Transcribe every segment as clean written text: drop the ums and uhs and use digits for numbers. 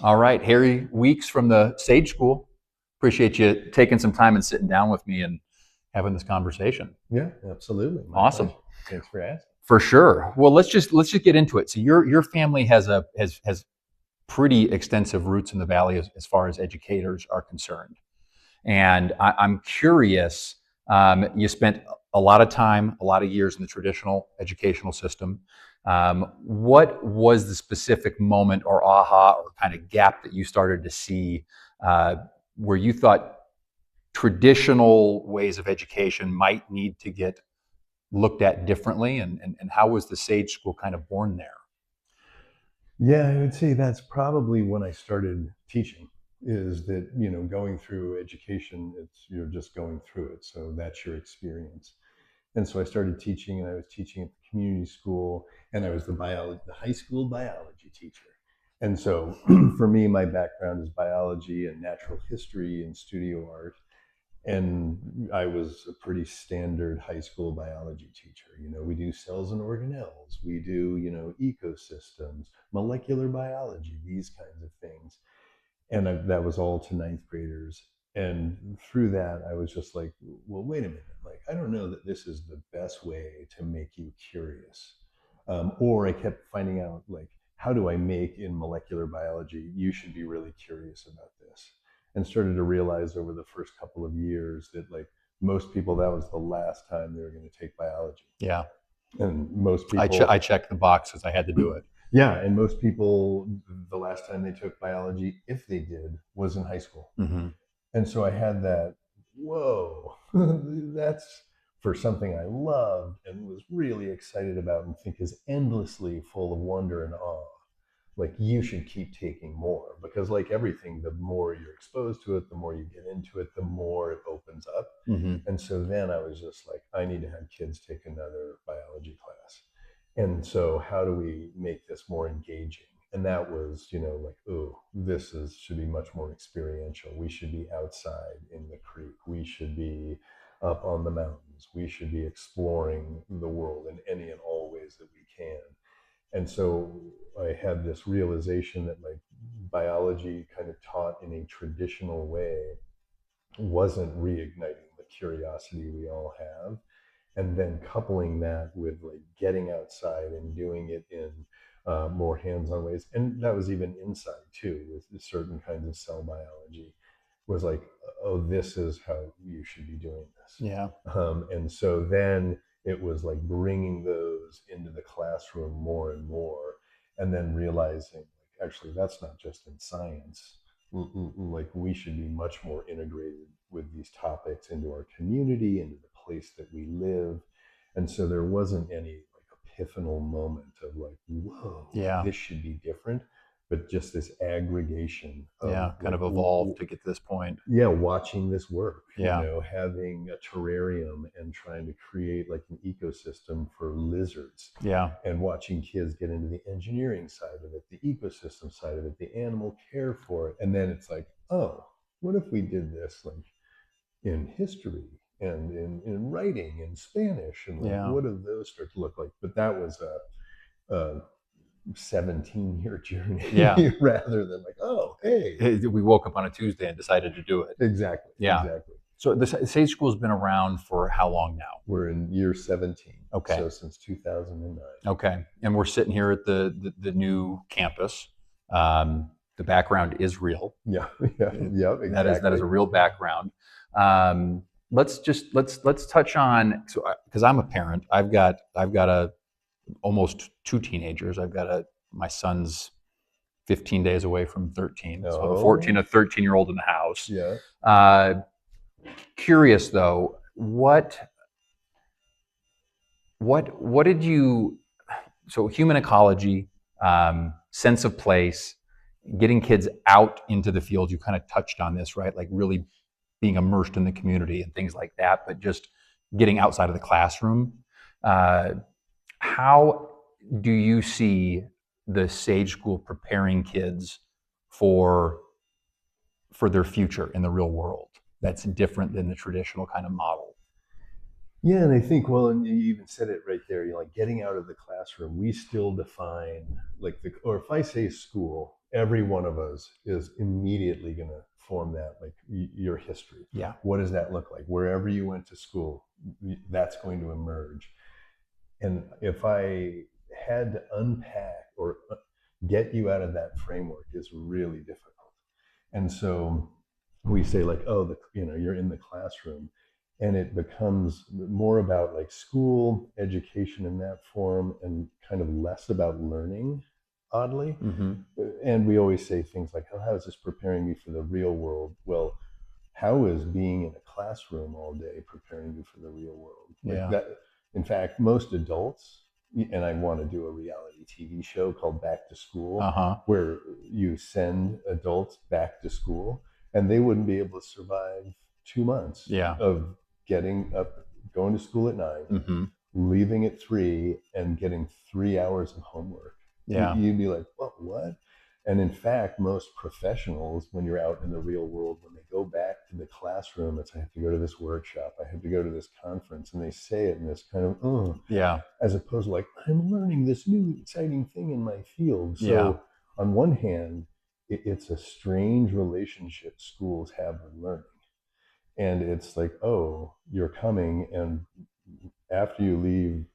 All right, Harry Weeks from the Sage School. Appreciate you taking some time and sitting down with me and having this conversation. Yeah, absolutely. My Awesome, pleasure. Thanks for asking. for sure. Well, let's just get into it. So your family has pretty extensive roots in the valley as far as educators are concerned, and I'm curious. You spent a lot of time, a lot of years in the traditional educational system. What was the specific moment or aha or kind of gap that you started to see uh, where you thought traditional ways of education might need to get looked at differently? And how was the Sage School kind of born there? Yeah, I would say that's probably when I started teaching. Is that going through education, it's you're just going through it, so that's your experience. And so I started teaching, and I was teaching at the community school, and I was the high school biology teacher. And so for me, my background is biology and natural history and studio art. And I was a pretty standard high school biology teacher. We do cells and organelles, we do, ecosystems, molecular biology, these kinds of things. And that was all to ninth graders. And through that, I was just like, well, wait a minute. Like, I don't know that this is the best way to make you curious. Or I kept finding out, like, how do I make in molecular biology? You should be really curious about this. And started to realize over the first couple of years that, like, most people, that was the last time they were going to take biology. Yeah, And most people, I checked the box because I had to do it. yeah, and most people, the last time they took biology, if they did, was in high school. Mm-hmm. And so I had that, whoa, that's for something I loved and was really excited about and think is endlessly full of wonder and awe. Like, you should keep taking more, because, like everything, the more you're exposed to it, the more you get into it, the more it opens up. Mm-hmm. And so then I was just like, I need to have kids take another biology class. And so how do we make this more engaging? And that was, like, oh, should be much more experiential. We should be outside in the creek. We should be up on the mountains. We should be exploring the world in any and all ways that we can. And so I had this realization that, like, biology kind of taught in a traditional way wasn't reigniting the curiosity we all have. And then coupling that with, like, getting outside and doing it in more hands-on ways, and that was even inside too, with certain kinds of cell biology, was like, oh, this is how you should be doing this. Yeah. And so then it was like bringing those into the classroom more and more, and then realizing, like, actually, that's not just in science. Like, we should be much more integrated with these topics into our community, into the place that we live. And so there wasn't any, like, epiphanal moment of, like, whoa, Yeah. this should be different, but just this aggregation of, Yeah. Kind like, of evolved to get to this point. yeah, watching this work, Yeah. having a terrarium and trying to create, like, an ecosystem for lizards, Yeah. and watching kids get into the engineering side of it, the ecosystem side of it, the animal care for it. And then it's like, oh, what if we did this, like, in history and in writing in Spanish, and, like, Yeah. what do those start to look like? But that was a 17-year journey. Yeah. Rather than, like, oh, hey, We woke up on a Tuesday and decided to do it. exactly, Yeah. exactly. So the Sage School's been around for how long now? We're in year 17. Okay. So since 2009. Okay. And we're sitting here at the new campus. The background is real. Yeah, yeah, yeah, exactly. That is a real background. Let's touch on, so because I'm a parent, I've got almost two teenagers. My son's 15 days away from 13, so I have a 14, a 13-year-old in the house. Yeah. Curious though, what did you, so human ecology, sense of place, getting kids out into the field, you kind of touched on this, right? Like really being immersed in the community and things like that, but just getting outside of the classroom. How do you see the Sage School preparing kids for their future in the real world that's different than the traditional kind of model? Yeah, and I think, well, and you even said it right there, like, getting out of the classroom, we still define, like, or if I say school, every one of us is immediately going to form that, like your history. Yeah. What does that look like? Wherever you went to school, that's going to emerge. And if I had to unpack or get you out of that framework, is really difficult. And so we say like, oh, you're in the classroom, and it becomes more about like school education in that form and kind of less about learning, oddly. Mm-hmm. And we always say things like, oh, how is this preparing you for the real world? Well, how is being in a classroom all day preparing you for the real world? Like that. In fact, most adults, and I want to do a reality TV show called Back to School, where you send adults back to school, and they wouldn't be able to survive 2 months of getting up, going to school at 9, leaving at 3, and getting 3 hours of homework. You'd be like, what? And in fact, most professionals, when you're out in the real world, when they go back to the classroom, it's, I have to go to this workshop, I have to go to this conference, and they say it in this kind of, as opposed to like, I'm learning this new exciting thing in my field. So on one hand, it's a strange relationship schools have with learning. And it's like, oh, you're coming, and after you leave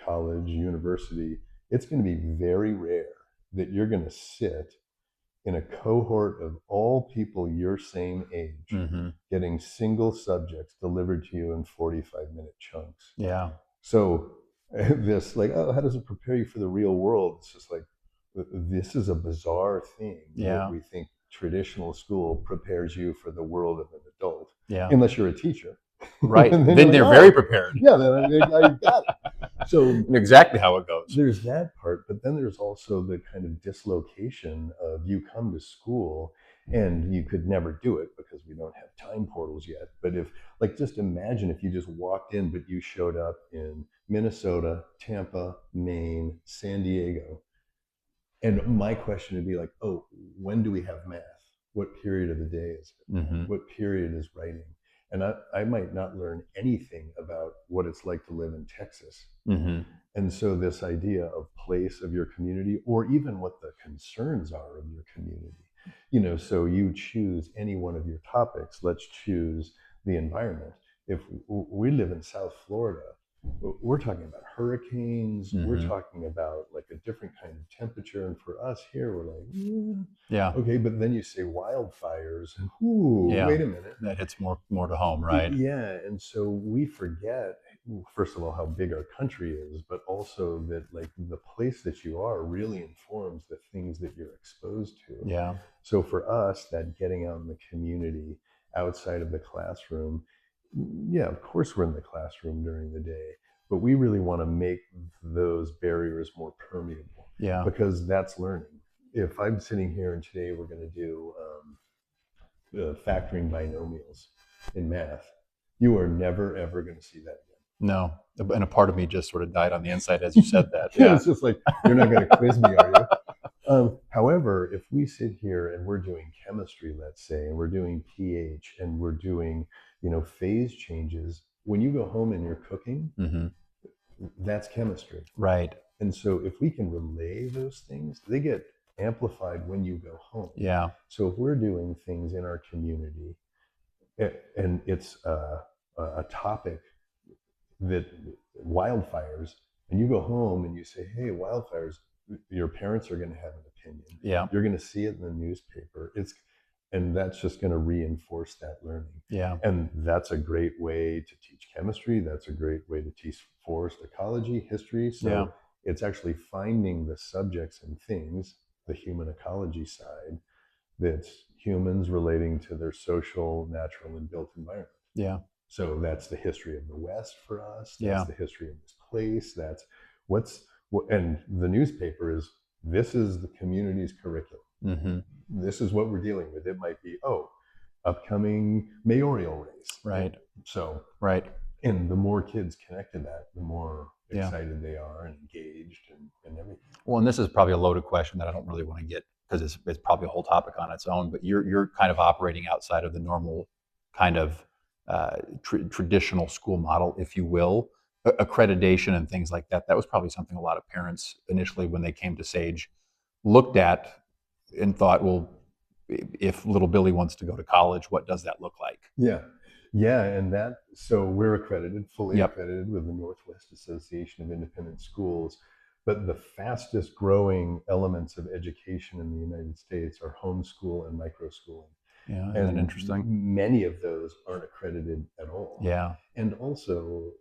college, university, it's going to be very rare that you're going to sit in a cohort of all people your same age, getting single subjects delivered to you in 45-minute chunks. So this, like, oh, how does it prepare you for the real world? It's just like, this is a bizarre thing. We think traditional school prepares you for the world of an adult, unless you're a teacher. Right. Then they're very prepared. Yeah, then I got it. So exactly how it goes. There's that part, but then there's also the kind of dislocation of you come to school and you could never do it because we don't have time portals yet. But if, like, just imagine if you just walked in, but you showed up in Minnesota, Tampa, Maine, San Diego. And my question would be like, oh, when do we have math? What period of the day is it? What period is writing? And I might not learn anything about what it's like to live in Texas. And so this idea of place of your community, or even what the concerns are of your community, so you choose any one of your topics. Let's choose the environment. If we live in South Florida, we're talking about hurricanes, we're talking about like a different kind of temperature. And for us here, we're like, okay, but then you say wildfires, and wait a minute. That hits more to home, right? Yeah, and so we forget, first of all, how big our country is, but also that like the place that you are really informs the things that you're exposed to. So for us, that getting out in the community outside of the classroom, of course we're in the classroom during the day, but we really want to make those barriers more permeable, because that's learning. If I'm sitting here and today we're going to do factoring binomials in math, you are never ever going to see that again. No, and a part of me just sort of died on the inside as you said that. It's just like, you're not going to quiz me, are you? However, if we sit here and we're doing chemistry, let's say, and we're doing pH, and we're doing, phase changes, when you go home and you're cooking, that's chemistry. Right. And so if we can relay those things, they get amplified when you go home. So if we're doing things in our community, and it's a topic that wildfires, and you go home and you say, hey, wildfires, your parents are going to have an opinion. You're going to see it in the newspaper. And that's just going to reinforce that learning. And that's a great way to teach chemistry. That's a great way to teach forest ecology, history. So it's actually finding the subjects and things, the human ecology side, that's humans relating to their social, natural, and built environment. So that's the history of the West for us. That's the history of this place. That's and the newspaper is, this is the community's curriculum. This is what we're dealing with. It might be, upcoming mayoral race. Right. So, and the more kids connect to that, the more excited they are and engaged and everything. Well, and this is probably a loaded question that I don't really want to get, because it's probably a whole topic on its own, but you're kind of operating outside of the normal kind of traditional school model, if you will. Accreditation and things like that. That was probably something a lot of parents initially, when they came to Sage, looked at and thought, well, if little Billy wants to go to college, what does that look like? Yeah. Yeah. And that, so we're accredited, fully Yep. accredited with the Northwest Association of Independent Schools. But the fastest growing elements of education in the United States are homeschool and microschooling. Yeah. Isn't that And interesting? many of those aren't accredited at all. Yeah. And also,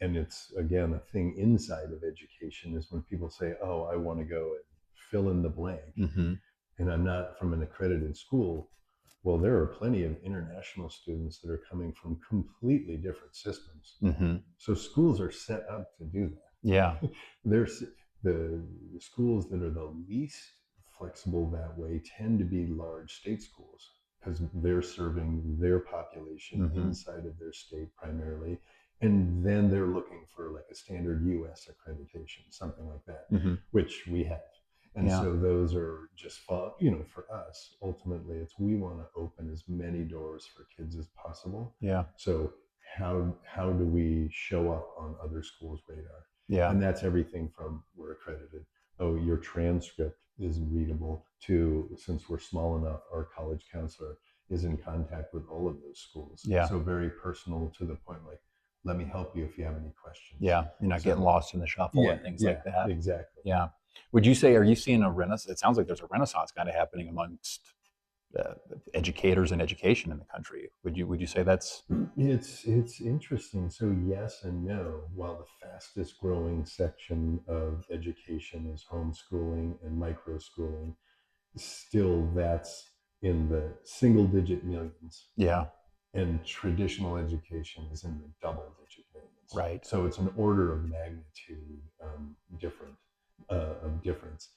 and it's again a thing inside of education is when people say, oh, I want to go and fill in the blank, Mm-hmm. and I'm not from an accredited school. Well, there are plenty of international students that are coming from completely different systems. Mm-hmm. So schools are set up to do Yeah. that. There's the schools that are the least flexible that way tend to be large state schools because they're serving their population Mm-hmm. inside of their state primarily. And then they're looking for like a standard US accreditation, something like that, Mm-hmm. which we have. And Yeah. so those are just fun, you know, for us, ultimately, it's we want to open as many doors for kids as possible. Yeah. So how do we show up on other schools' radar? Yeah. And that's everything from we're accredited, oh, your transcript is readable, to since we're small enough, our college counselor is in contact with all of those schools. Yeah. So very personal to the point, like, let me help you if you have any questions. Yeah. You're not getting So lost in the shuffle yeah, and things yeah, like that. exactly. Yeah. Would you say, are you seeing a renaissance? It sounds like there's a renaissance kind of happening amongst educators and education in the country. Would you say that's? It's interesting. So yes and no. While the fastest growing section of education is homeschooling and microschooling, still that's in the single digit millions, Yeah. and traditional education is in the double digit millions. Right. So it's an order of magnitude different of difference.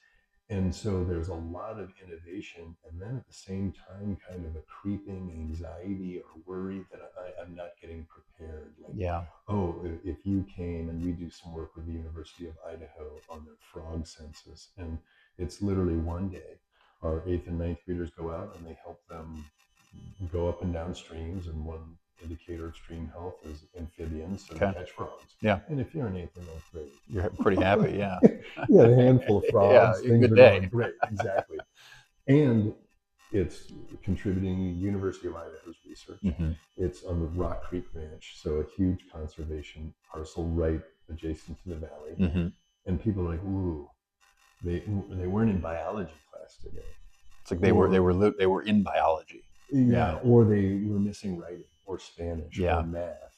And so there's a lot of innovation, and then at the same time, kind of a creeping anxiety or worry that I'm not getting prepared. Like, Yeah. oh, if you came, and we do some work with the University of Idaho on their frog census, and it's literally one day. Our eighth and ninth graders go out and they help them go up and down streams, and one indicator of stream health is amphibians, so Okay. they catch frogs. Yeah. And if you're an eighth or ninth grade, You're pretty happy. Yeah. yeah, a handful of frogs, Yeah. things Good are day. going great. Exactly. And it's contributing to University of Idaho's research. Mm-hmm. It's on the Rock Creek Ranch, so a huge conservation parcel right adjacent to the valley. Mm-hmm. And people are like, ooh, they weren't in biology class today. It's like they were in biology. Yeah, or they were missing writing or Spanish Yeah. or math.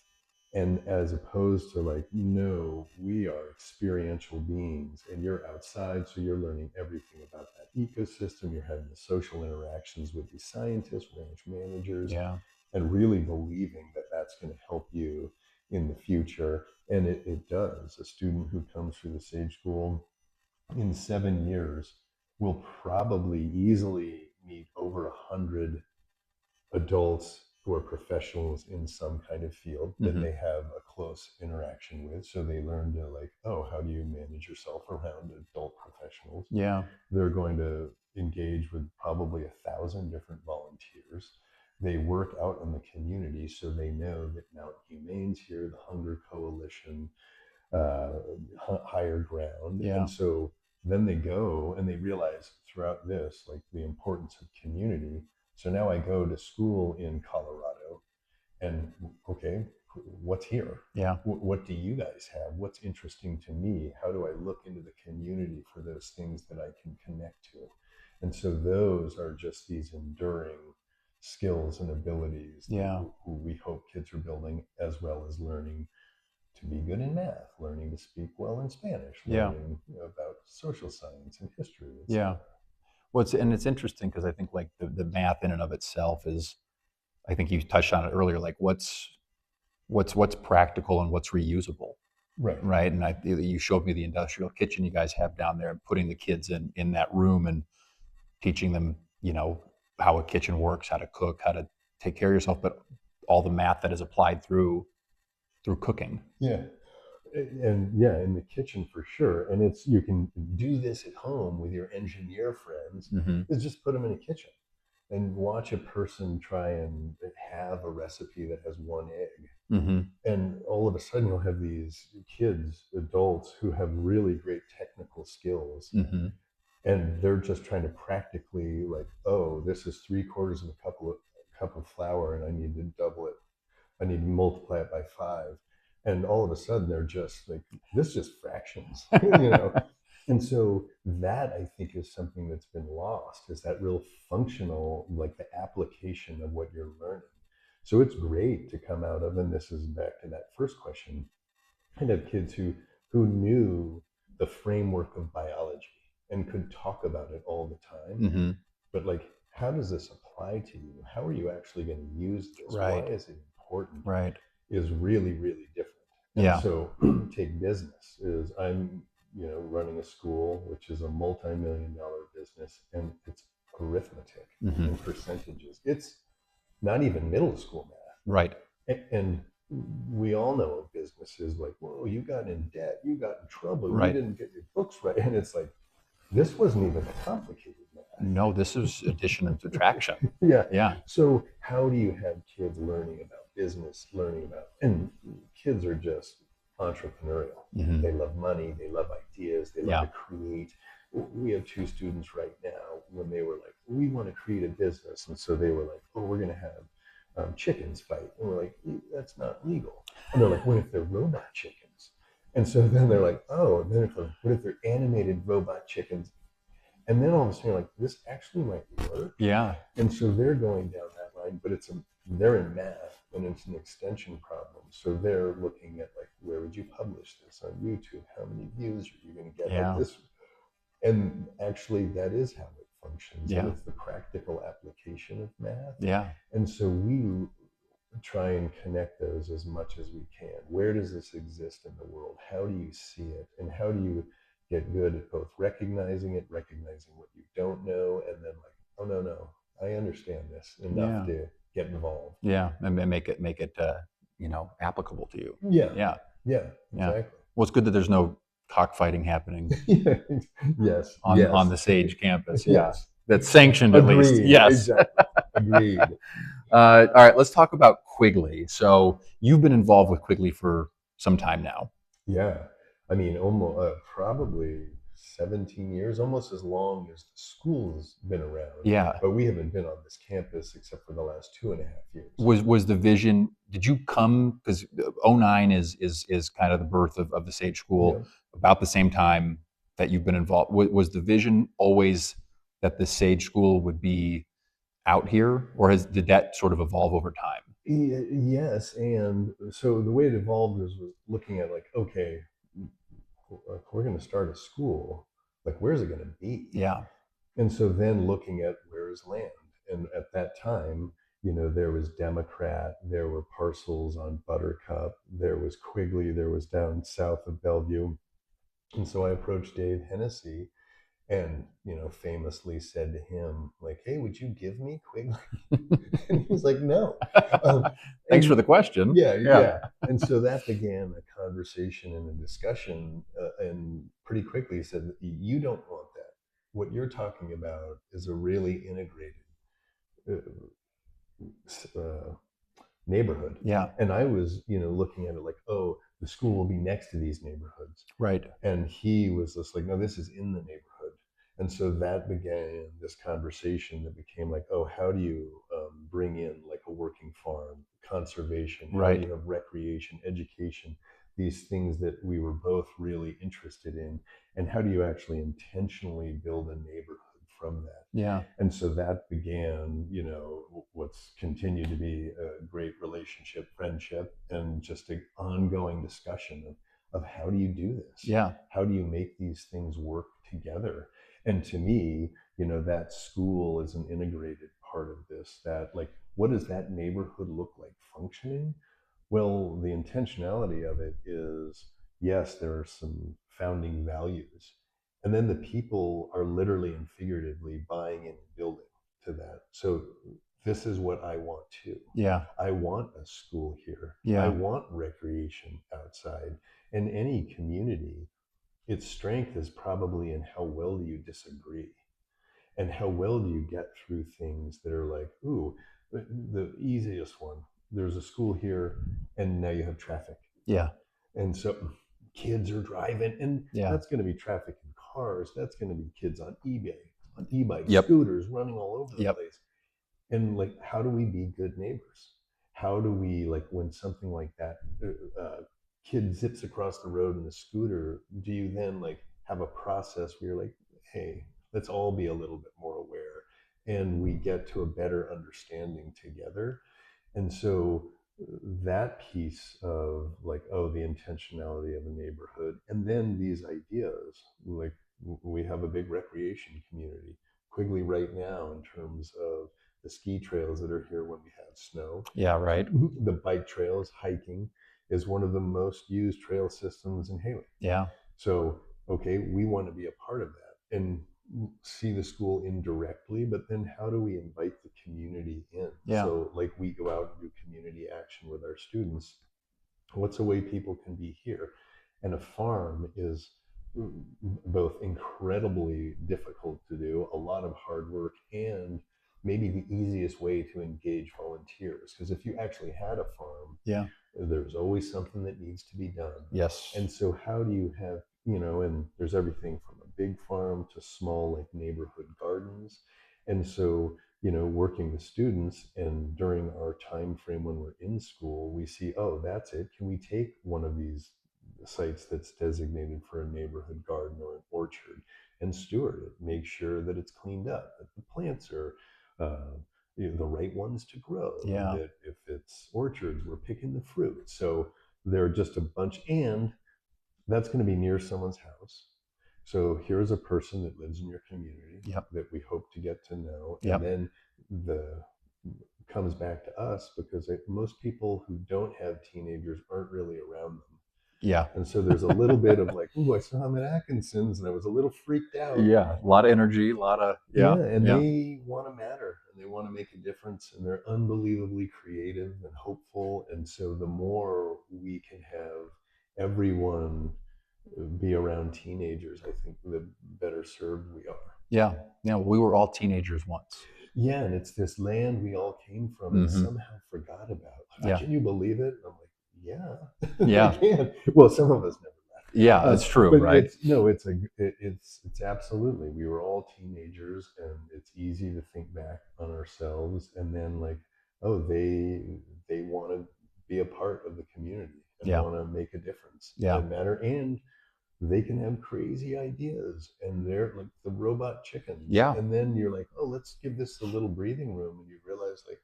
And as opposed to like, no, we are experiential beings and you're outside, so you're learning everything about that ecosystem. You're having the social interactions with these scientists, ranch managers, Yeah. and really believing that that's going to help you in the future. And it does. A student who comes through the Sage School in 7 years will probably easily meet over 100 adults who are professionals in some kind of field that Mm-hmm. they have a close interaction with. So they learn to like, oh, how do you manage yourself around adult professionals? Yeah. They're going to engage with probably 1,000 different volunteers. They work out in the community, so they know that Mount Humane's here, the Hunger Coalition, uh, Higher Ground. Yeah. And so then they go and they realize throughout this, like the importance of community. So now I go to school in Colorado and okay, what's here? Yeah. What do you guys have? What's interesting to me? How do I look into the community for those things that I can connect to? And so those are just these enduring skills and abilities Yeah. who we hope kids are building, as well as learning to be good in math, learning to speak well in Spanish, Yeah. learning about social science and history. Yeah. Well, it's interesting because I think like the math in and of itself is, I think you touched on it earlier, like what's practical and what's reusable, Right. right? And you showed me the industrial kitchen you guys have down there, and putting the kids in that room and teaching them, how a kitchen works, how to cook, how to take care of yourself, but all the math that is applied through cooking. Yeah. And yeah, in the kitchen for sure. And it's, you can do this at home with your engineer friends, Mm-hmm. is just put them in a kitchen and watch a person try and have a recipe that has one egg. Mm-hmm. And all of a sudden you'll have these kids, adults who have really great technical skills. Mm-hmm. and they're just trying to practically like, oh, this is 3/4 of a cup of flour, and I need to double it. I need to multiply it by 5. And all of a sudden they're just like, this is just fractions, And so that I think is something that's been lost, is that real functional, like the application of what you're learning. So it's great to come out of, and this is back to that first question, I'd have kids who knew the framework of biology and could talk about it all the time, Hmm. but like, how does this apply to you? How are you actually going to use this? Why Right. is it important? Right. Is really, really different. And Yeah. so take business, is I'm, running a school, which is a multi-million-dollar business, and it's arithmetic Hmm. and percentages. It's not even middle school Right. math. And we all know of businesses like, whoa, you got in debt, you got in trouble, you Right. didn't get your books right. And it's like, this wasn't even complicated math. No, this is addition and subtraction. Yeah. Yeah. So how do you have kids learning about business, learning about, and kids are just entrepreneurial. Hmm. They love money, they love ideas, they love Yeah. to create. We have two students right now, when they were like, we want to create a business. And so they were like, oh, we're going to have chickens fight. And we're like, that's not legal. And they're like, what if they're robot chickens? And so then they're like, oh, and then what if they're animated robot chickens? And then all of a sudden, you're like, this actually might work. Yeah. And so they're going down that line, but they're in math, and it's an extension problem. So they're looking at like, where would you publish this on YouTube? How many views are you going to get? Like Yeah. this, and actually, that is how it functions, and Yeah. it's the practical application of math. Yeah. And so we try and connect those as much as we can. Where does this exist in the world? How do you see it? And how do you get good at both recognizing it, recognizing what you don't know, and then like, oh no, no, I understand this enough Yeah. to get involved. Yeah. And make it applicable to you. Yeah, Yeah. yeah, Yeah. exactly. Well, it's good that there's no cockfighting happening Yeah, yes, on yes, the Sage campus. Yeah. yes. That's sanctioned at least. Agreed. Yes. Exactly. Agreed. All right. Let's talk about Quigley. So you've been involved with Quigley for some time now. Yeah, I mean, almost probably 17 years, almost as long as the school's been around. Yeah. But we haven't been on this campus except for the last 2.5 years. Was the vision? Did you come because '09 is kind of the birth of the Sage School, Yeah. about the same time that you've been involved? Was the vision always that the Sage School would be out here, or did that sort of evolve over time? Yes, and so the way it evolved was looking at like, okay, we're going to start a school. Like, where's it going to be? Yeah. And so then looking at where is land, and at that time, there was Democrat, there were parcels on Buttercup, there was Quigley, there was down south of Bellevue. And so I approached Dave Hennessy and, famously said to him, like, hey, would you give me Quigley? And he was like, no. Thanks for the question. Yeah. And so that began a conversation and a discussion. And pretty quickly he said, you don't want that. What you're talking about is a really integrated neighborhood. Yeah. And I was, looking at it like, oh, the school will be next to these neighborhoods. Right. And he was just like, no, this is in the neighborhood. And so that began this conversation that became like, oh, how do you bring in like a working farm, conservation, how Right. do you have recreation, education, these things that we were both really interested in, and how do you actually intentionally build a neighborhood from that? Yeah. And so that began, what's continued to be a great relationship, friendship, and just an ongoing discussion of how do you do this? Yeah. How do you make these things work together? And to me, that school is an integrated part of this. That, like, what does that neighborhood look like functioning? Well, the intentionality of it is, yes, there are some founding values, and then the people are literally and figuratively buying in and building to that. So this is what I want too. Yeah. I want a school here. Yeah. I want recreation outside. And any community, its strength is probably in how well do you disagree, and how well do you get through things that are like, ooh, the easiest one, there's a school here and now you have traffic. Yeah. And so kids are driving, and Yeah. that's going to be traffic and cars, that's going to be kids on eBay, on e-bikes, Yep. scooters, running all over the Yep. place. And like, how do we be good neighbors? How do we, like, when something like that kid zips across the road in a scooter, do you then like have a process where you're like, hey, let's all be a little bit more aware, and we get to a better understanding together? And so that piece of like, oh, the intentionality of a neighborhood, and then these ideas, like we have a big recreation community, Quigley right now, in terms of the ski trails that are here when we have snow. Yeah, right. The bike trails, hiking is one of the most used trail systems in Hailey. Yeah. So, okay, we want to be a part of that and see the school indirectly, but then how do we invite the community in? Yeah. So, like, we go out and do community action with our students. What's a way people can be here? And a farm is both incredibly difficult to do, a lot of hard work, and maybe the easiest way to engage volunteers. Because if you actually had a farm, Yeah. there's always something that needs to be done. Yes. And so, how do you have, you know, and there's everything from a big farm to small, like neighborhood gardens. And so, you know, working with students, and during our time frame when we're in school, we see, oh, that's it. Can we take one of these sites that's designated for a neighborhood garden or an orchard and steward it, make sure that it's cleaned up, that the plants are the right ones to grow, Yeah. that if it's orchards, we're picking the fruit. So they're just a bunch, and that's going to be near someone's house. So here's a person that lives in your community Yep. that we hope to get to know. Yep. And then the comes back to us, because most people who don't have teenagers aren't really around them. Yeah. And so there's a little bit of like, oh, I saw him at Atkinson's and I was a little freaked out. Yeah. A lot of energy, a lot of, yeah. And yeah. they want to matter and they want to make a difference, and they're unbelievably creative and hopeful. And so the more we can have everyone be around teenagers, I think the better served we are. Yeah. Yeah. We were all teenagers once. Yeah. And it's this land we all came from and somehow forgot about. Like, can you believe it? And I'm like, yeah, I can. Well, some of us never left. Yeah, that's true, but right? It's absolutely. We were all teenagers, and it's easy to think back on ourselves, and then like, oh, they want to be a part of the community and want to make a difference and matter, and they can have crazy ideas, and they're like the robot chickens. Yeah. And then you're like, oh, let's give this a little breathing room, and you realize like,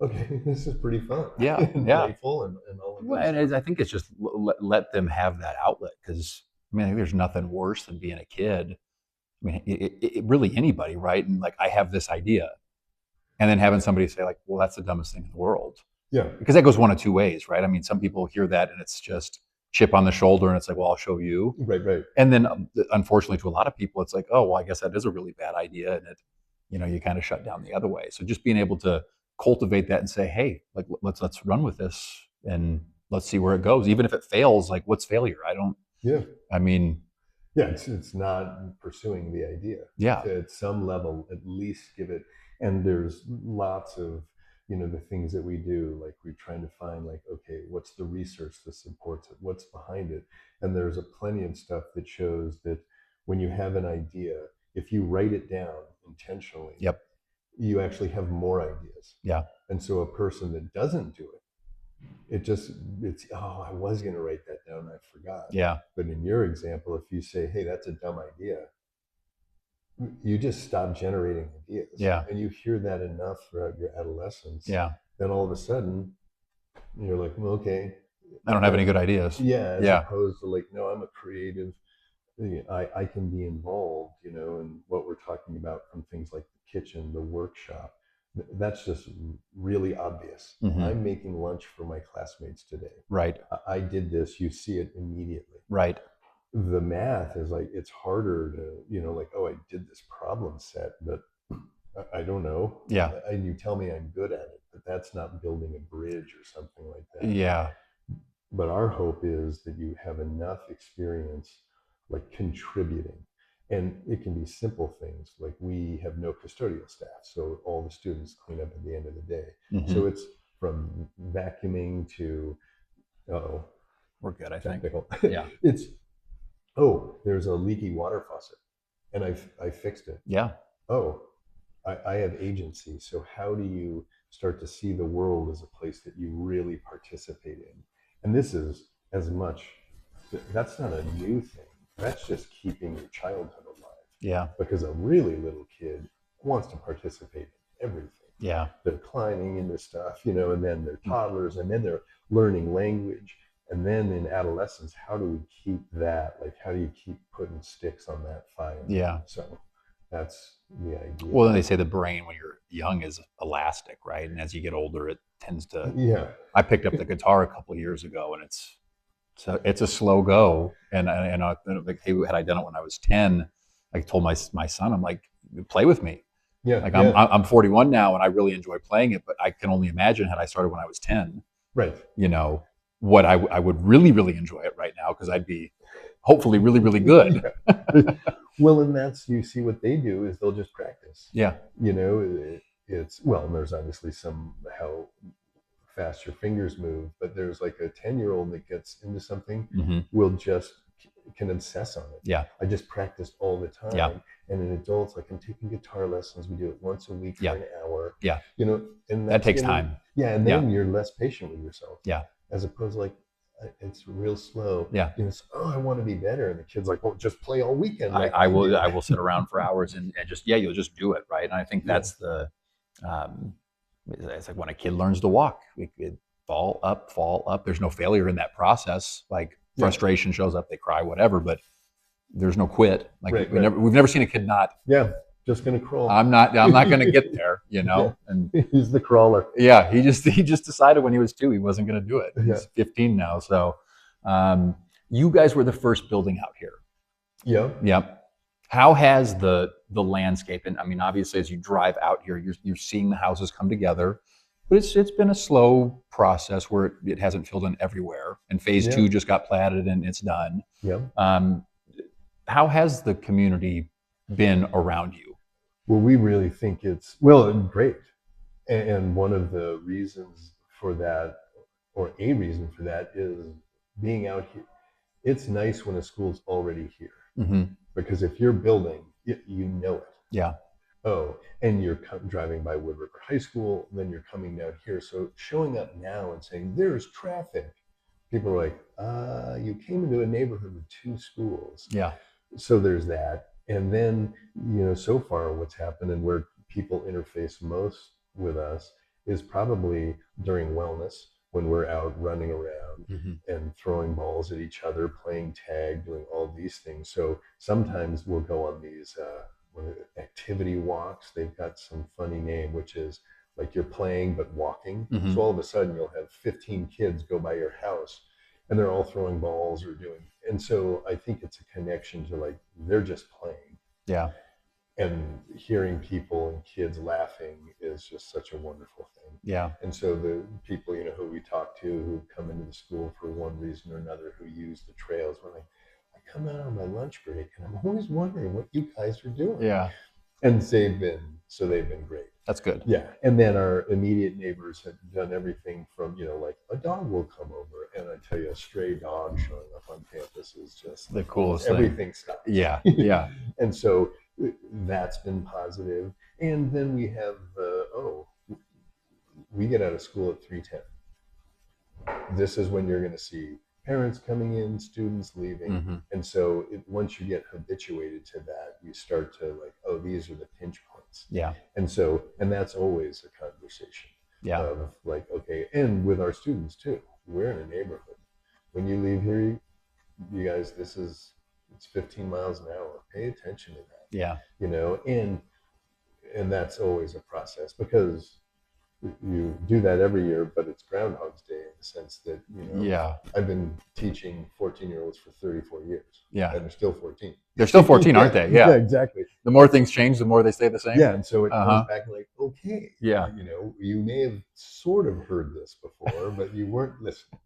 okay, this is pretty fun. Yeah. And playful and all of that. And I think it's just let them have that outlet, because I mean, I think there's nothing worse than being a kid. I mean, it really anybody, right? And like, I have this idea, and then having somebody say like, well, that's the dumbest thing in the world. Yeah. Because that goes one of two ways, right? I mean, some people hear that and it's just chip on the shoulder, and it's like, well, I'll show you. Right. And then unfortunately to a lot of people, it's like, oh, well, I guess that is a really bad idea. And it, you know, you kind of shut down the other way. So just being able to cultivate that and say, hey, like, let's run with this and let's see where it goes. Even if it fails, like, what's failure? I mean, yeah, it's not pursuing the idea. Yeah. At some level, at least give it. And there's lots of, you know, the things that we do, like we're trying to find like, okay, what's the research that supports it? What's behind it? And there's a plenty of stuff that shows that when you have an idea, if you write it down intentionally, you actually have more ideas. Yeah. And so a person that doesn't do it, it's, oh, I was going to write that down, I forgot. Yeah. But in your example, if you say, hey, that's a dumb idea, you just stop generating ideas. Yeah. And you hear that enough throughout your adolescence. Yeah. Then all of a sudden, you're like, well, okay, I don't have any good ideas. Yeah. As opposed to like, no, I'm a creative. I can be involved, you know, in what we're talking about, from things like the kitchen, the workshop. That's just really obvious. I'm making lunch for my classmates today. Right. I did this. You see it immediately. Right. The math is like, it's harder to, you know, like, oh, I did this problem set, but I don't know. Yeah. And you tell me I'm good at it, but that's not building a bridge or something like that. Yeah. But our hope is that you have enough experience like contributing. And it can be simple things like we have no custodial staff, so all the students clean up at the end of the day. So it's from vacuuming to we're good, I think. technical. Yeah. It's Oh, there's a leaky water faucet, and I fixed it. Yeah. Oh, I have agency. So how do you start to see the world as a place that you really participate in? And this is as much, that's not a new thing. That's just keeping your childhood alive. Yeah. Because a really little kid wants to participate in everything. Yeah. They're climbing into stuff, and then they're toddlers, and then they're learning language. And then in adolescence, how do we keep that? Like, how do you keep putting sticks on that fire? Yeah. So that's the idea. Well, then they say the brain when you're young is elastic, right? And as you get older, it tends to. Yeah. I picked up the guitar a couple of years ago, and it's a slow go. And like, had I done it when I was 10, I told my son, I'm like, play with me. Yeah. Like yeah. I'm 41 now, and I really enjoy playing it. But I can only imagine had I started when I was 10, Right. What I would really really enjoy it right now, because I'd be hopefully really really good. Well, and that's, you see what they do is they'll just practice. Yeah. It's, well, and there's obviously some how fast your fingers move, but there's like a 10-year-old that gets into something, Mm-hmm. will just can obsess on it. Yeah. I just practiced all the time. Yeah. And in adults, like, I'm taking guitar lessons. We do it once a week for an hour. Yeah. And That takes time. Yeah. And then you're less patient with yourself. Yeah. As opposed to, like, it's real slow. Yeah. It's, oh, I want to be better. And the kid's like, well, just play all weekend. Like, I will sit around for hours and just, you'll just do it. Right. And I think that's it's like when a kid learns to walk, we could fall up. There's no failure in that process. Like frustration shows up, they cry, whatever, but there's no quit. Like we've never seen a kid not. Yeah. Just gonna crawl. I'm not gonna get there, And he's the crawler. Yeah, he just decided when he was 2 he wasn't gonna do it. He's 15 now. So you guys were the first building out here. Yeah. Yep. How has the landscape, and I mean, obviously as you drive out here, you're seeing the houses come together, but it's been a slow process where it hasn't filled in everywhere. And phase 2 just got platted and it's done. Yeah. How has the community been around you? Well, we really think it's great. And one of the reasons for that, or a reason for that, is being out here. It's nice when a school's already here. Mm-hmm. Because if you're building, you know it. Yeah. Oh, and you're driving by Wood River High School, then you're coming down here. So showing up now and saying, there's traffic. People are like, you came into a neighborhood with 2 schools. Yeah. So there's that. And then, so far what's happened and where people interface most with us is probably during wellness, when we're out running around and throwing balls at each other, playing tag, doing all these things. So sometimes we'll go on these activity walks. They've got some funny name, which is like you're playing but walking. Mm-hmm. So all of a sudden you'll have 15 kids go by your house and they're all throwing balls or doing. And so I think it's a connection to, like, they're just playing. Yeah. And hearing people and kids laughing is just such a wonderful thing. Yeah. And so the people, who we talk to, who come into the school for one reason or another, who use the trails, we're like, I come out on my lunch break and I'm always wondering what you guys are doing. Yeah. And they've been great. That's good. Yeah. And then our immediate neighbors have done everything from, like a dog will come over, and I tell you, a stray dog showing up on campus is just the coolest everything stops. Yeah. Yeah. And so that's been positive. And then we have, we get out of school at 3:10. This is when you're going to see parents coming in, students leaving. Mm-hmm. And so once you get habituated to that, you start to, like, oh, these are the pinch points. Yeah. And that's always a conversation. Yeah. Of, like, okay, and with our students too, we're in a neighborhood. When you leave here, you guys, it's 15 miles an hour. Pay attention to that. Yeah. And that's always a process, because you do that every year, but it's Groundhog's Day in the sense that, I've been teaching 14-year-olds for 34 years. Yeah. And they're still 14. They're still 14, aren't they? Yeah, exactly. The more things change, the more they stay the same. Yeah. And so it comes back like, okay. Yeah. You may have sort of heard this before, but you weren't listening.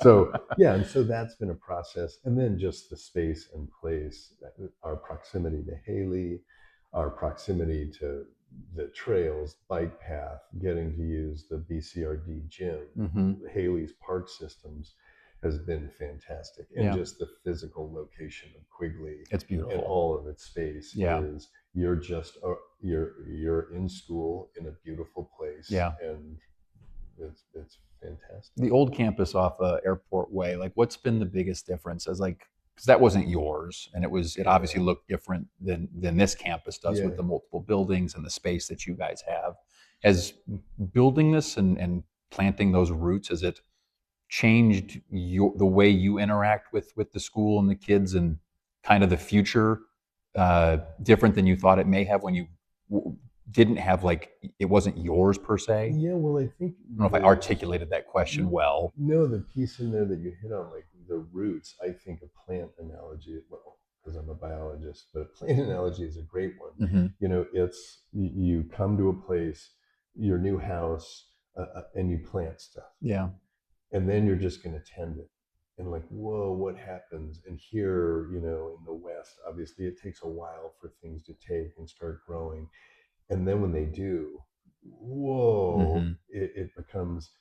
So, yeah. And so that's been a process. And then just the space and place, our proximity to Hailey, our proximity to the trails, bike path, getting to use the BCRD gym, Hailey's park systems. has been fantastic. And Yeah. just the physical location of Quigley It's and beautiful. all of its space Yeah. is you're just you're in school in a beautiful place, Yeah. and it's fantastic. The old campus off Airport Way, like what's been the biggest difference? As like, because that wasn't yours, and it Yeah, obviously looked different than this campus does with yeah. the multiple buildings and the space that you guys have. As building this and planting those roots, has it changed the way you interact with the school and the kids and kind of the future different than you thought it may have when you didn't have like it wasn't yours per se? I Yeah, well, I think don't know if I the articulated that question well. no, the piece in there that you hit on, like the roots, I think a plant analogy, well, because I'm a biologist, but a plant analogy is a great one. Hmm. You know, it's you come to a place, your new house, and you plant stuff, Yeah. and then you're just going to tend it. And like, whoa, what happens? And here, you know, in the West, obviously it takes a while for things to take and start growing. And then when they do, whoa, Hmm. it becomes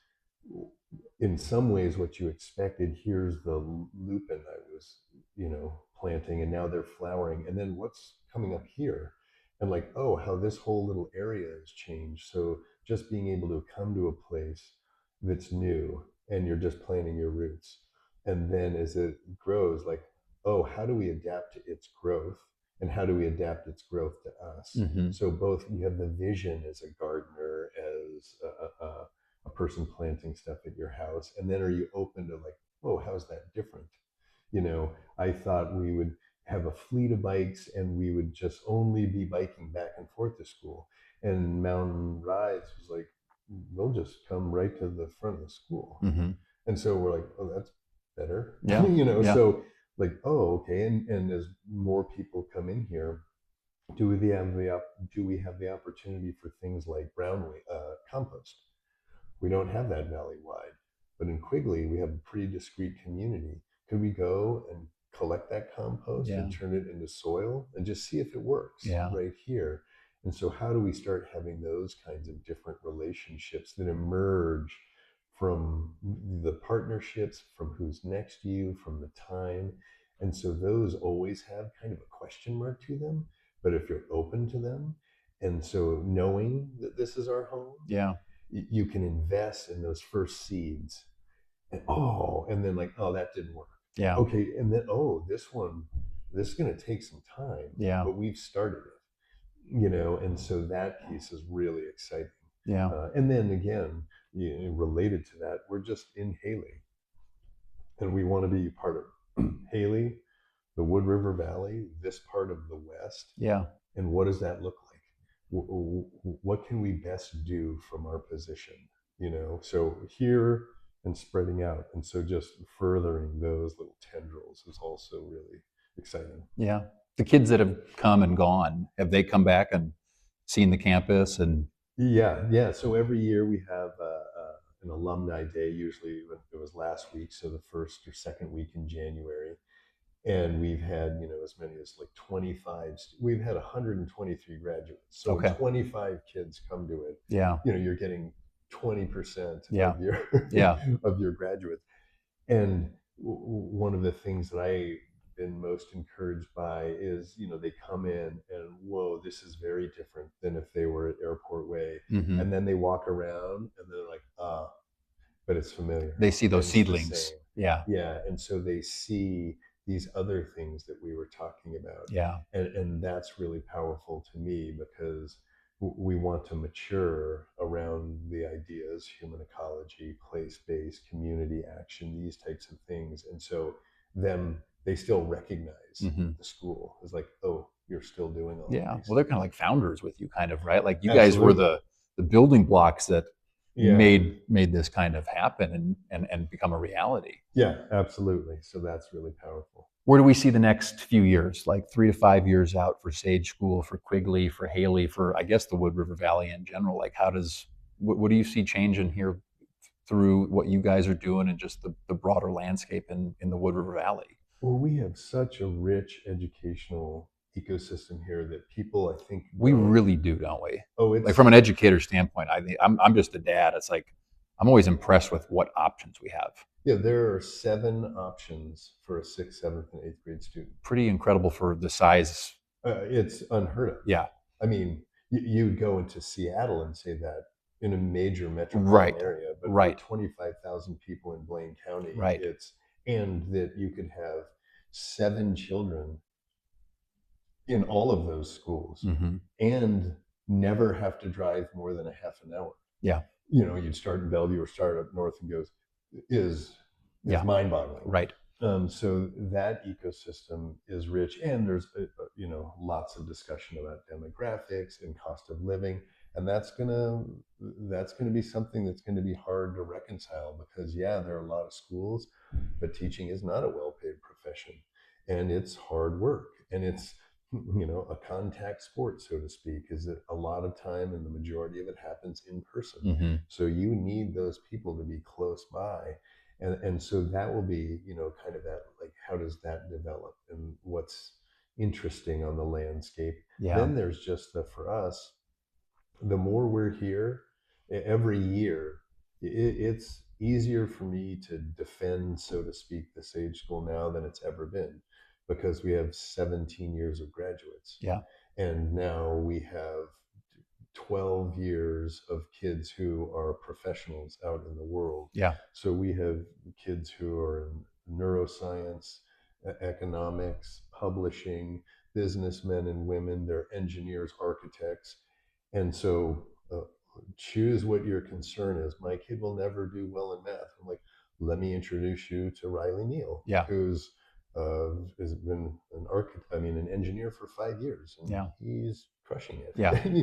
in some ways what you expected. Here's the lupin I was, you know, planting, and now they're flowering. And then what's coming up here? And like, oh, how this whole little area has changed. So just being able to come to a place that's new and you're just planting your roots. And then as it grows, like, oh, how do we adapt to its growth? And how do we adapt its growth to us? Hmm. So both you have the vision as a gardener, as a person planting stuff at your house, and then are you open to like, oh, how's that different? You know, I thought we would have a fleet of bikes and we would just only be biking back and forth to school. And Mountain Rides was like, we'll just come right to the front of the school. Hmm. And so we're like, oh, that's better. Yeah. You know, Yeah. so like, oh, okay. And as more people come in here, do we have the opportunity for things like compost? We don't have that valley wide, but in Quigley we have a pretty discrete community. Could we go and collect that compost Yeah. and turn it into soil and just see if it works Yeah. right here? And so how do we start having those kinds of different relationships that emerge from the partnerships, from who's next to you, from the time? And so those always have kind of a question mark to them, but if you're open to them, and so knowing that this is our home, Yeah. you can invest in those first seeds. And oh, and then like, oh, that didn't work. Yeah. Okay, and then oh, this is going to take some time, Yeah. but we've started it, you know. And so that piece is really exciting. Yeah. And then again, you know, related to that, we're just in Hailey, and we want to be part of Hailey, the Wood River Valley, this part of the West. Yeah. And what does that look like? What can we best do from our position? You know, so here and spreading out. And so just furthering those little tendrils is also really exciting. Yeah. The kids that have come and gone, have they come back and seen the campus and Yeah, yeah. So every year we have an alumni day. Usually it was last week, so the first or second week in January, and we've had, you know, as many as like 25. We've had 123 graduates. So when okay. 25 kids come to it, Yeah. you know, you're getting 20% Yeah. of your Yeah. of your graduates. And one of the things that I've been most encouraged by is, you know, they come in and whoa, this is very different than if they were at Airport Way. Hmm. And then they walk around and they're like, ah, but it's familiar They see those and it's the seedlings. same. Yeah. Yeah. And so they see these other things that we were talking about. Yeah. And that's really powerful to me because we want to mature around the ideas, human ecology, place-based, community action, these types of things. And so them, they still recognize Hmm. the school as like, oh, you're still doing all of Yeah. these Well, they're kind of things. like founders with you, kind of, right? Like you guys were Absolutely. the building blocks that Yeah. made this kind of happen and become a reality. Yeah, absolutely. So that's really powerful. Where do we see the next few years, like 3 to 5 years out for Sage School, for Quigley, for Hailey, for I guess the Wood River Valley in general? Like, what do you see changing here through what you guys are doing and just the broader landscape in the Wood River Valley? Well, we have such a rich educational ecosystem here that people, I think, We don't. really do, don't we? Oh, Like it's from an educator standpoint, I think I'm just a dad. It's like I'm always impressed with what options we have. Yeah, there are 7 options for a sixth, seventh, and eighth grade student. Pretty incredible for the size. It's unheard of. Yeah. I mean, you would go into Seattle and say that in a major metropolitan Right. area, but for Right. 25,000 people in Blaine County, Right. and that you could have 7 children in all of those schools Hmm. and never have to drive more than a half an hour. Yeah. You'd start in Bellevue or start up north and goes is Yeah. mind-boggling. Right. So that ecosystem is rich, and there's lots of discussion about demographics and cost of living, and that's gonna be something that's going to be hard to reconcile because yeah, there are a lot of schools, but teaching is not a well-paid profession, and it's hard work, and it's a contact sport, so to speak, is that a lot of time and the majority of it happens in person. Hmm. So you need those people to be close by. And so that will be, kind of that, like, how does that develop and what's interesting on the landscape. Yeah. Then there's just for us, the more we're here every year, it's easier for me to defend, so to speak, the Sage School now than it's ever been because we have 17 years of graduates. Yeah. And now we have 12 years of kids who are professionals out in the world. Yeah. So we have kids who are in neuroscience, economics, publishing, businessmen and women, they're engineers, architects. And so choose what your concern is. My kid will never do well in math. I'm like, let me introduce you to Riley Neal, Yeah. who's has been an engineer for 5 years, and Yeah. he's crushing it. Yeah.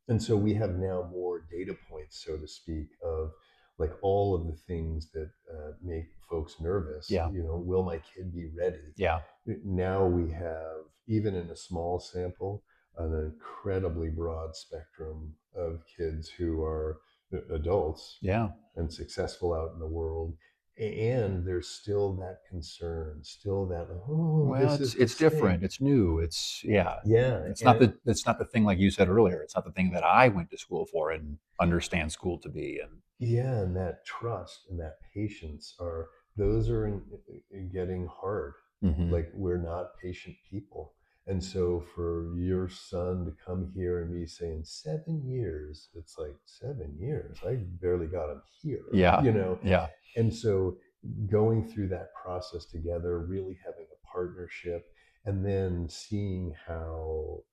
And so we have now more data points, so to speak, of like all of the things that make folks nervous. Yeah. Will my kid be ready? Yeah. Now we have, even in a small sample, an incredibly broad spectrum of kids who are adults Yeah. and successful out in the world. And there's still that concern, still that, oh, Well, this it's is the it's same. different. It's new. It's yeah. Yeah. It's not the thing like you said earlier. It's not the thing that I went to school for and understand school to be. And Yeah, and that trust and that patience those are getting hard. hmm. Like, we're not patient people. And so for your son to come here and me saying 7 years, it's like 7 years. I barely got him here, Yeah. Yeah. And so going through that process together, really having a partnership, and then seeing how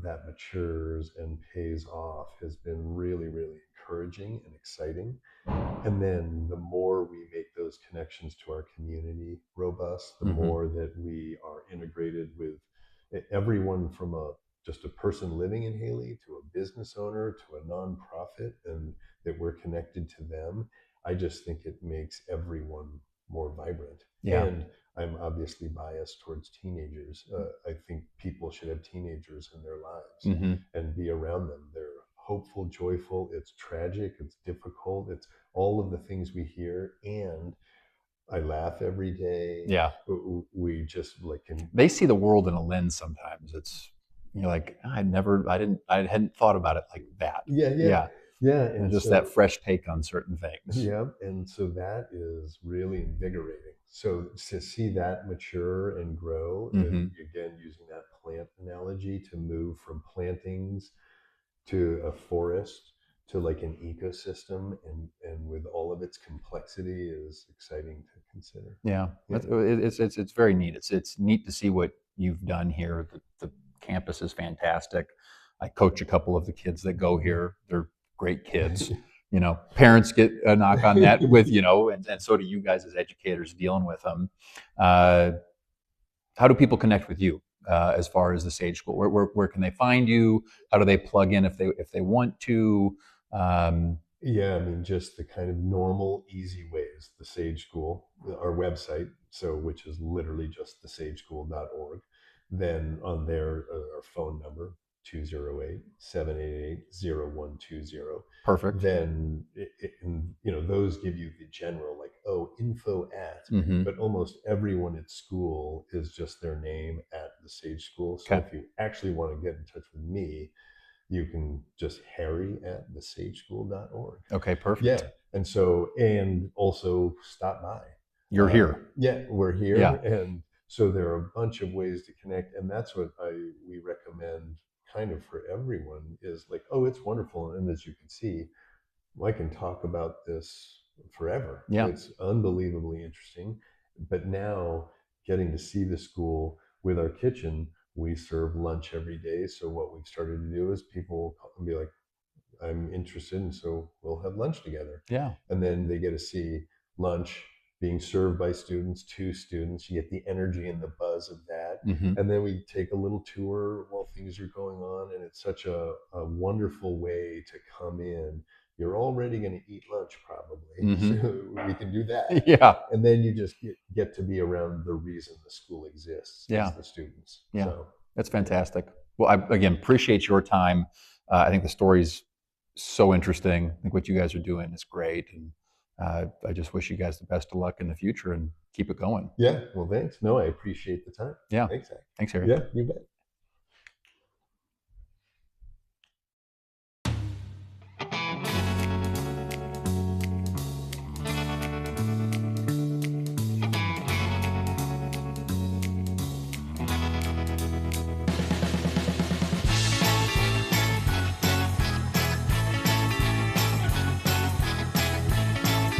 that matures and pays off has been really, really encouraging and exciting. And then the more we make those connections to our community robust, the Hmm. more that we are integrated with everyone from just a person living in Hailey to a business owner to a nonprofit, and that we're connected to them. I just think it makes everyone more vibrant. Yeah. And I'm obviously biased towards teenagers. I think people should have teenagers in their lives Hmm. and be around them. They're hopeful, joyful. It's tragic. It's difficult. It's all of the things we hear. And I laugh every day. Yeah. We just like can. They see the world in a lens sometimes. You're like, I hadn't thought about it like that. Yeah, yeah, Yeah. yeah. And And just that so, fresh take on certain things. yeah. And so that is really invigorating. So to see that mature and grow, and Hmm. again, using that plant analogy, to move from plantings to a forest to like an ecosystem, and with all of its complexity, is exciting to consider. Yeah. Yeah. It's very neat. It's neat to see what you've done here. The campus is fantastic. I coach a couple of the kids that go here. They're great kids. Parents get a knock on that with, and so do you guys as educators dealing with them. Uh, how do people connect with you as far as the Sage School? Where can they find you? How do they plug in if they want to? Yeah, I mean, just the kind of normal, easy ways. The Sage School, our website, so which is literally just thesageschool.org. Then on there, our phone number, 208-788-0120. Perfect. Then, those give you the general, like, oh, info at, Hmm. but almost everyone at school is just their name at the Sage School. So Okay. if you actually want to get in touch with me, you can just harry@thesageschool.org. Okay. Yeah. Perfect. And so, and also stop by. you're here. Yeah, we're Yeah. here, and so there are a bunch of ways to connect, and that's what we recommend kind of for everyone is like, oh, it's wonderful, and as you can see, I can talk about this forever. Yeah. It's unbelievably interesting. But now getting to see the school with our kitchen, we serve lunch every day. So what we've started to do is people come and be like, I'm interested, and so we'll have lunch together. Yeah. And then they get to see lunch being served by students to students. You get the energy and the buzz of that. Hmm. And then we take a little tour while things are going on. And it's such a wonderful way to come in. You're already going to eat lunch probably, Hmm. so we can do that. Yeah. And then you just get to be around the reason the school exists Yeah. is the students. Yeah. So That's fantastic. Well, I again appreciate your time. I think the story's so interesting. I think what you guys are doing is great, and I just wish you guys the best of luck in the future and keep it going. yeah, well, thanks. No, I appreciate the time. Yeah. Thanks, Zach. Thanks, Harry. Yeah, you bet.